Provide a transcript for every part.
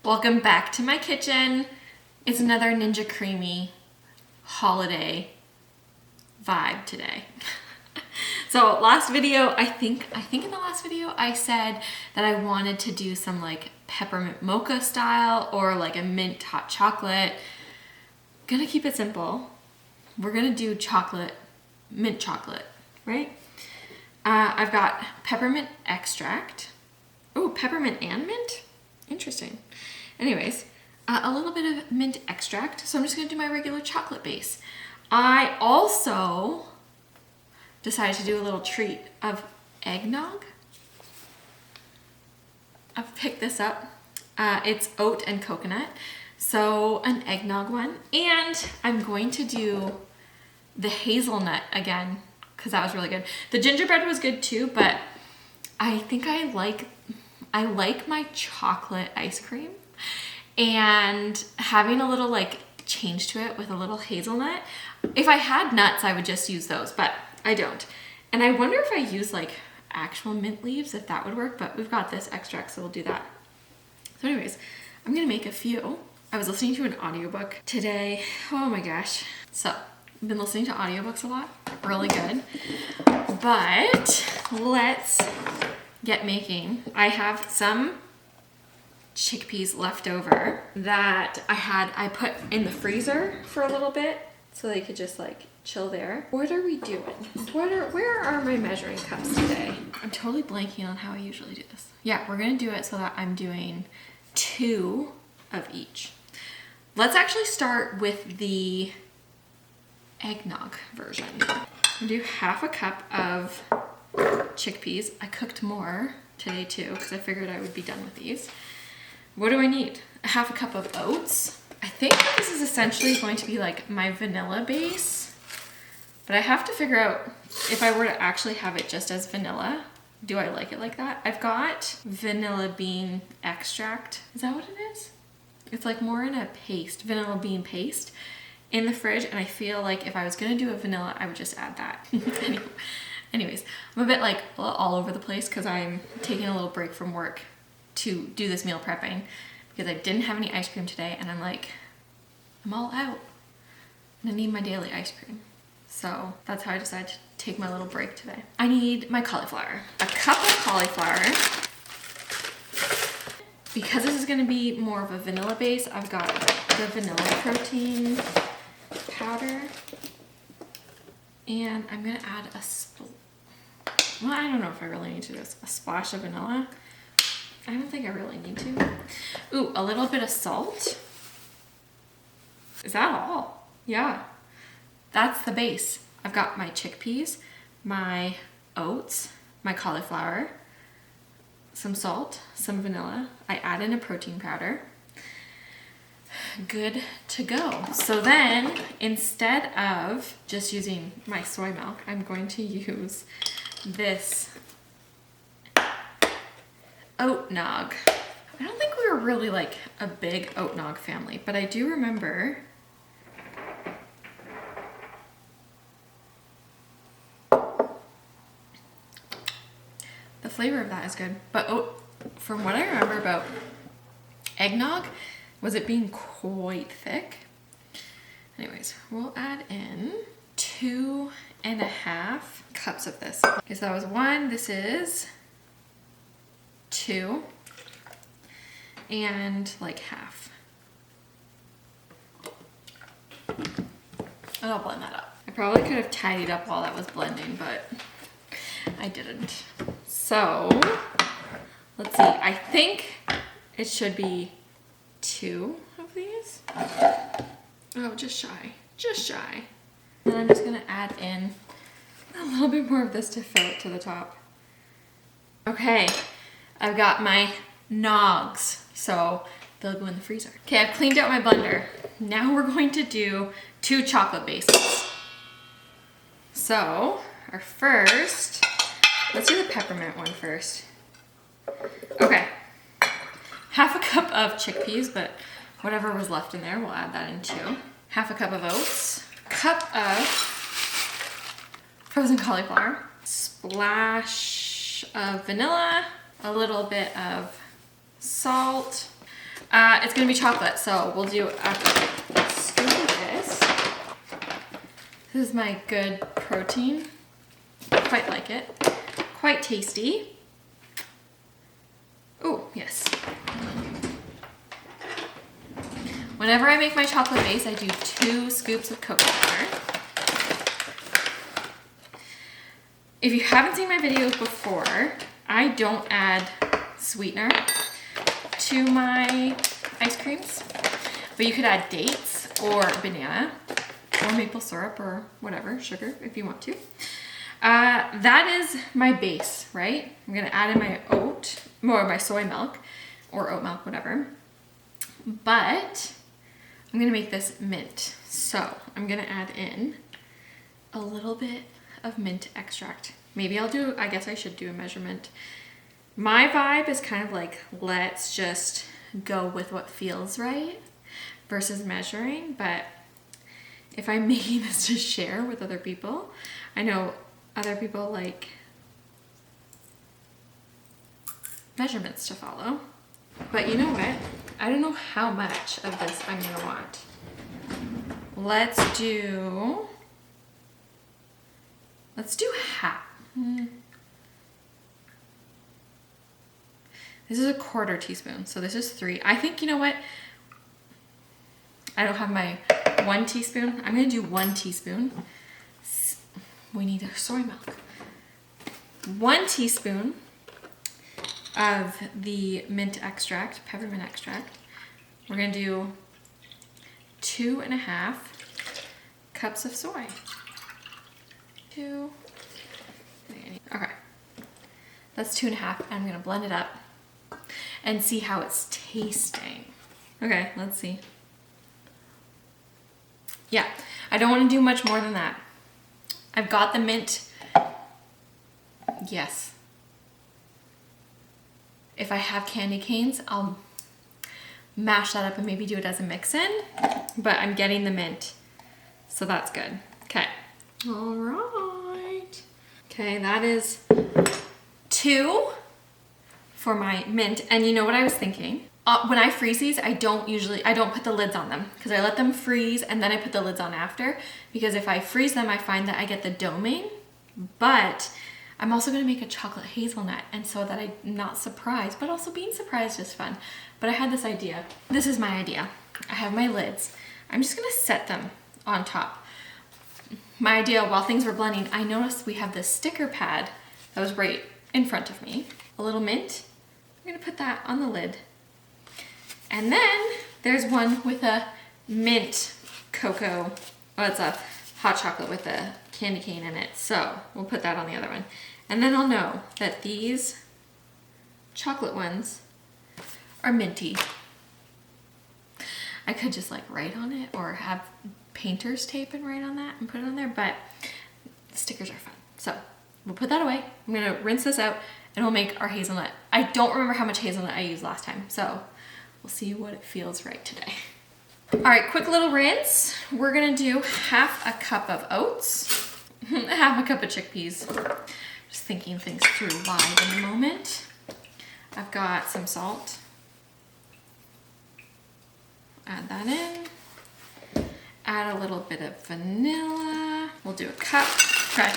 Welcome back to my kitchen. It's another Ninja Creami holiday vibe today. So last video, I think in the last video I said that I wanted to do some like peppermint mocha style or like a mint hot chocolate. Gonna keep it simple. We're gonna do mint chocolate, right? I've got peppermint extract. Oh, peppermint and mint? Interesting. Anyways, a little bit of mint extract. So I'm just gonna do my regular chocolate base. I also decided to do a little treat of eggnog. I've picked this up. It's oat and coconut. So an eggnog one. And I'm going to do the hazelnut again, because that was really good. The gingerbread was good too, but I think I like my chocolate ice cream, and having a little like change to it with a little hazelnut. If I had nuts, I would just use those, but I don't. And I wonder if I use like actual mint leaves, if that would work, but we've got this extract, so we'll do that. So anyways, I'm gonna make a few. I was listening to an audiobook today. Oh my gosh. So I've been listening to audiobooks a lot, really good. But let's get making. I have some chickpeas left over that I put in the freezer for a little bit so they could just like chill there. What are we doing? Where are my measuring cups today? I'm totally blanking on how I usually do this. Yeah, we're gonna do it so that I'm doing 2 of each. Let's actually start with the eggnog version. I'm gonna do half a cup of chickpeas. I cooked more today too because I figured I would be done with these. What do I need? A half a cup of oats. I think this is essentially going to be like my vanilla base, but I have to figure out if I were to actually have it just as vanilla, do I like it like that? I've got vanilla bean extract. Is that what it is? It's like more in a paste, vanilla bean paste in the fridge, and I feel like if I was gonna do a vanilla, I would just add that. Anyways, I'm a bit like all over the place because I'm taking a little break from work to do this meal prepping because I didn't have any ice cream today, and I'm like, I'm all out and I need my daily ice cream. So that's how I decided to take my little break today. I need my cauliflower. A cup of cauliflower. Because this is gonna be more of a vanilla base, I've got the vanilla protein powder. And I'm gonna add well, I don't know if I really need to do this. A splash of vanilla. I don't think I really need to. Ooh, a little bit of salt. Is that all? Yeah, that's the base. I've got my chickpeas, my oats, my cauliflower, some salt, some vanilla. I add in a protein powder. Good to go. So then, instead of just using my soy milk, I'm going to use this Oatnog. I don't think we were really like a big Oatnog family, but I do remember the flavor of that is good. But from what I remember about eggnog, was it being quite thick. Anyways, we'll add in 2.5 cups of this. Okay, so that was 1, this is 2, and like half. And I'll blend that up. I probably could have tidied up while that was blending, but I didn't. So, let's see, I think it should be 2 of these. Oh, just shy. And I'm just gonna add in a little bit more of this to fill it to the top. Okay, I've got my nogs, so they'll go in the freezer. Okay, I've cleaned out my blender. Now we're going to do 2 chocolate bases. So, our first, let's do the peppermint one first. Okay, half a cup of chickpeas, but whatever was left in there, we'll add that in too. Half a cup of oats, cup of frozen cauliflower, splash of vanilla, a little bit of salt, It's gonna be chocolate, so we'll do a scoop of this. This is my good protein. Quite like it. Quite tasty. Oh, yes. Whenever I make my chocolate base, I do 2 scoops of cocoa powder. If you haven't seen my videos before, I don't add sweetener to my ice creams, but you could add dates or banana or maple syrup or whatever, sugar if you want to. That is my base, right? I'm gonna add in my soy milk or oat milk, whatever. But I'm gonna make this mint. So I'm gonna add in a little bit of mint extract. Maybe I guess I should do a measurement. My vibe is kind of like, let's just go with what feels right versus measuring. But if I'm making this to share with other people, I know other people like measurements to follow. But you know what? I don't know how much of this I'm gonna want. Let's do half. This is a 1/4 teaspoon, so this is 3. I think, you know what? I don't have my 1 teaspoon. I'm gonna do 1 teaspoon. We need our soy milk. 1 teaspoon of the mint extract, peppermint extract. We're gonna do 2.5 cups of soy. 2. Okay, that's 2.5. I'm gonna blend it up and see how it's tasting. Okay, let's see. Yeah, I don't want to do much more than that. I've got the mint. Yes. If I have candy canes, I'll mash that up and maybe do it as a mix-in, but I'm getting the mint, so that's good. Okay. All right. Okay, that is 2 for my mint. And you know what I was thinking? When I freeze these, I don't put the lids on them because I let them freeze and then I put the lids on after, because if I freeze them, I find that I get the doming. But I'm also gonna make a chocolate hazelnut, and so that I'm not surprised, but also being surprised is fun. But I had this idea. This is my idea. I have my lids. I'm just gonna set them on top. My idea, while things were blending, I noticed we have this sticker pad that was right in front of me. A little mint. I'm gonna put that on the lid. And then there's one with a mint cocoa. Oh, it's a hot chocolate with a candy cane in it. So we'll put that on the other one. And then I'll know that these chocolate ones are minty. I could just like write on it or have painter's tape and write on that and put it on there, but the stickers are fun. So we'll put that away. I'm gonna rinse this out and we'll make our hazelnut. I don't remember how much hazelnut I used last time, so we'll see what it feels right today. All right, quick little rinse. We're gonna do 1/2 cup of oats, 1/2 cup of chickpeas. Just thinking things through live in the moment. I've got some salt. Add that in. Add a little bit of vanilla. We'll do a cup. Okay.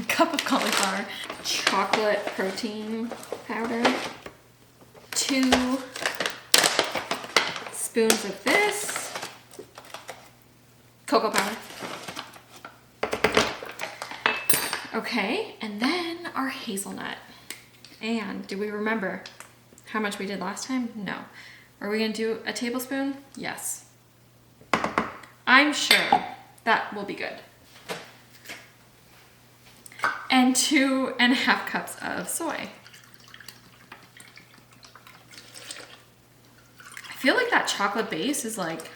Cup of cauliflower. Chocolate protein powder. 2 spoons of this. Cocoa powder. Okay, and then our hazelnut. And do we remember how much we did last time? No. Are we gonna do a tablespoon? Yes. I'm sure that will be good. And 2.5 cups of soy. I feel like that chocolate base is like,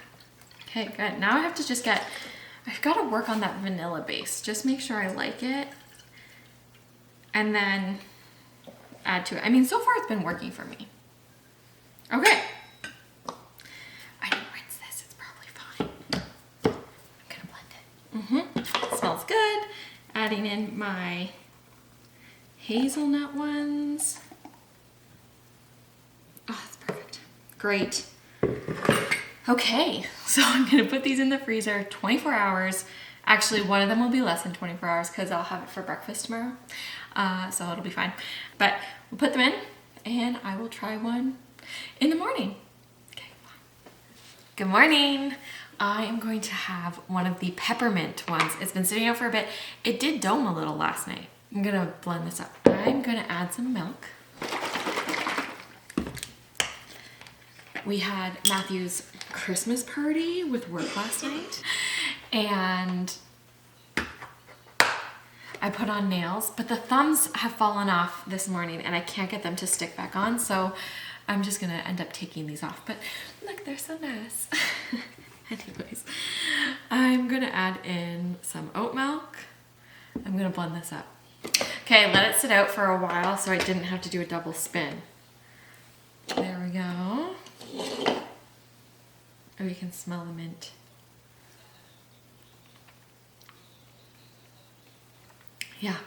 okay, good. Now I have to just I've got to work on that vanilla base. Just make sure I like it. And then add to it. I mean, so far it's been working for me. Okay. I didn't rinse this. It's probably fine. I'm gonna blend it. Smells good. Adding in my hazelnut ones. Oh, that's perfect. Great. Okay, so I'm gonna put these in the freezer 24 hours. Actually, one of them will be less than 24 hours because I'll have it for breakfast tomorrow. So it'll be fine. But we'll put them in and I will try one in the morning. Okay, bye. Good morning. I am going to have one of the peppermint ones. It's been sitting out for a bit. It did dome a little last night. I'm gonna blend this up. I'm gonna add some milk. We had Matthew's Christmas party with work last night, and I put on nails, but the thumbs have fallen off this morning and I can't get them to stick back on, so I'm just gonna end up taking these off. But look, they're so nice. Anyways, I'm gonna add in some oat milk. I'm gonna blend this up. Okay, let it sit out for a while so I didn't have to do a double spin. There we go. Oh, you can smell the mint. Yeah.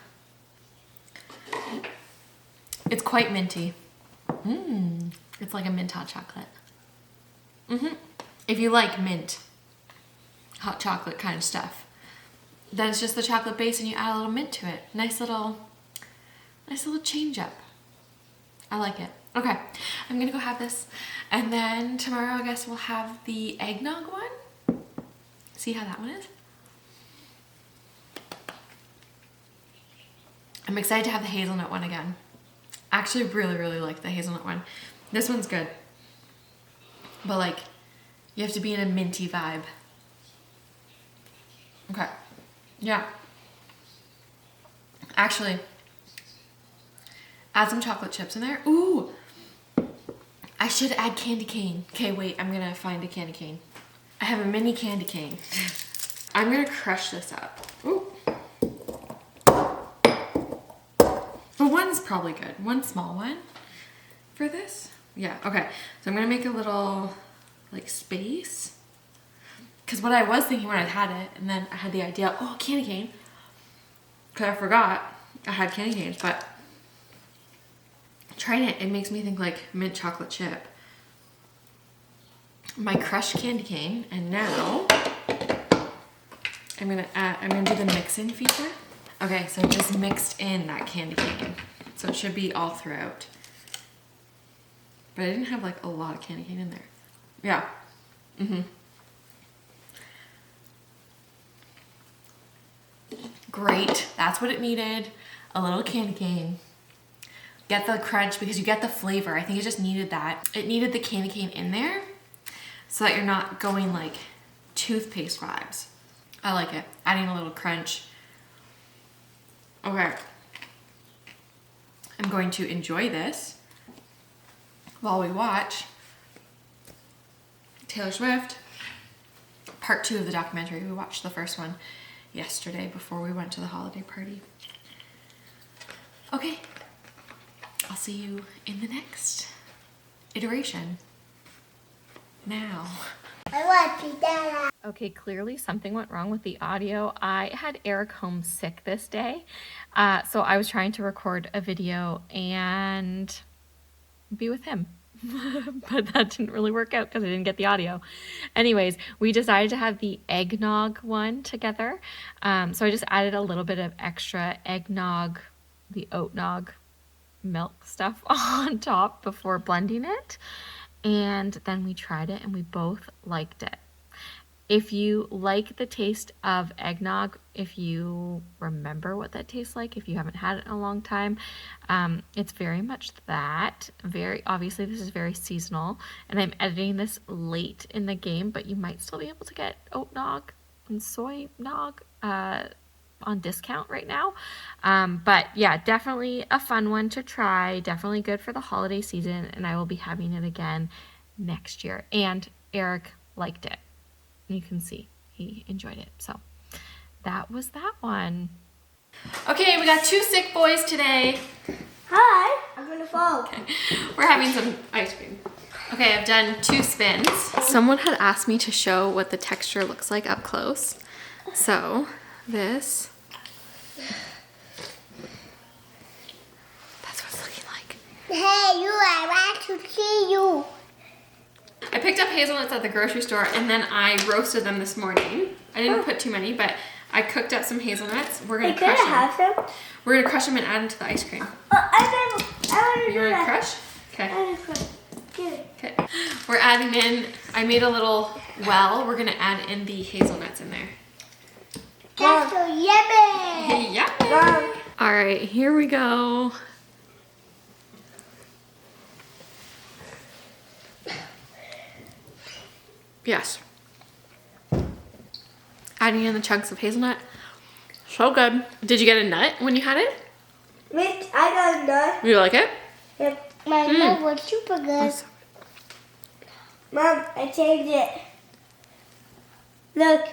It's quite minty. It's like a mint hot chocolate. If you like mint, hot chocolate kind of stuff, then it's just the chocolate base and you add a little mint to it. Nice little change up. I like it. Okay, I'm gonna go have this. And then tomorrow, I guess we'll have the eggnog one. See how that one is? I'm excited to have the hazelnut one again. I actually really like the hazelnut one. This one's good. But like, you have to be in a minty vibe. Okay, yeah. Actually, add some chocolate chips in there. Ooh, I should add candy cane. Okay, wait, I'm gonna find a candy cane. I have a mini candy cane. I'm gonna crush this up. Ooh. But one's probably good. One small one for this. Yeah, okay. So I'm gonna make a little like space. Cause what I was thinking when I had it, and then I had the idea, oh, candy cane. Cause I forgot I had candy canes, but trying it makes me think like mint chocolate chip. My crushed candy cane, and now I'm gonna do the mix-in feature. Okay, so I just mixed in that candy cane. So it should be all throughout. But I didn't have like a lot of candy cane in there. Yeah. Great, that's what it needed. A little candy cane. Get the crunch because you get the flavor. I think it just needed that. It needed the candy cane in there so that you're not going like toothpaste vibes. I like it. Adding a little crunch. Okay. I'm going to enjoy this while we watch Taylor Swift, part 2 of the documentary. We watched the first one yesterday before we went to the holiday party. Okay. I'll see you in the next iteration. Now. I want pizza. Okay, clearly something went wrong with the audio. I had Eric home sick this day, so I was trying to record a video and be with him. But that didn't really work out because I didn't get the audio. Anyways, we decided to have the eggnog one together. So I just added a little bit of extra eggnog, the oatnog milk stuff on top before blending it. And then we tried it and we both liked it. If you like the taste of eggnog, if you remember what that tastes like, if you haven't had it in a long time, it's very much that. Obviously this is very seasonal, and I'm editing this late in the game, but you might still be able to get oatnog and soy nog on discount right now. But yeah, definitely a fun one to try, definitely good for the holiday season, and I will be having it again next year. And Eric liked it. You can see he enjoyed it. So that was that one. Okay, we got 2 sick boys today. Hi, I'm gonna fall. Okay, we're having some ice cream. Okay, I've done 2 spins. Someone had asked me to show what the texture looks like up close. So this, that's what it's looking like. Hey, you, I want to see you. hazelnuts at the grocery store, and then I roasted them this morning. I didn't put too many, but I cooked up some hazelnuts. We're gonna crush them. Have some? We're gonna crush them and add them to the ice cream. I want to You do want to that. crush? Okay. I want to crush. Good. Okay. We're adding in. I made a little well. We're gonna add in the hazelnuts in there. That's so yummy. Yeah. Mom. All right, here we go. Yes. Adding in the chunks of hazelnut. So good. Did you get a nut when you had it? Miss, I got a nut. You like it? Yep. My nut was super good. Mom, I changed it. Look.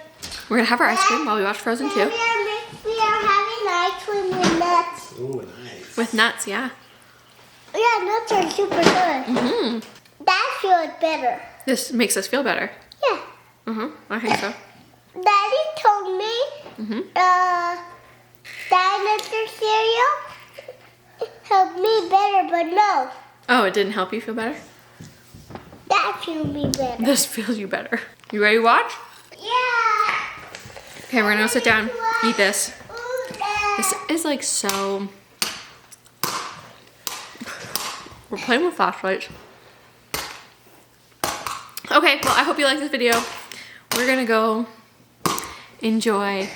We're gonna have our ice cream while we watch Frozen 2. We are having ice cream with nuts. Ooh, nice. With nuts, yeah. Yeah, nuts are super good. Mm-hmm. That feels better. This makes us feel better. Yeah. I think so. Daddy told me dinosaur cereal helped me better, but no. Oh, it didn't help you feel better? That feels me better. This feels you better. You ready to watch? Yeah. Okay, we're gonna sit down, eat this. This is like so... We're playing with flashlights. Okay, well, I hope you like this video. We're gonna go enjoy.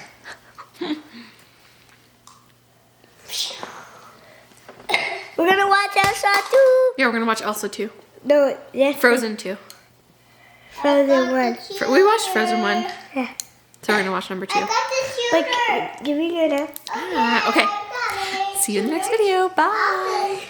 We're gonna watch Elsa too. Yeah, we're gonna watch Elsa 2. No, yes. Frozen 2. Frozen one. We watched Frozen 1. Yeah. So we're gonna watch number 2. Like, give me your nut. Okay. See you in the next video. Bye.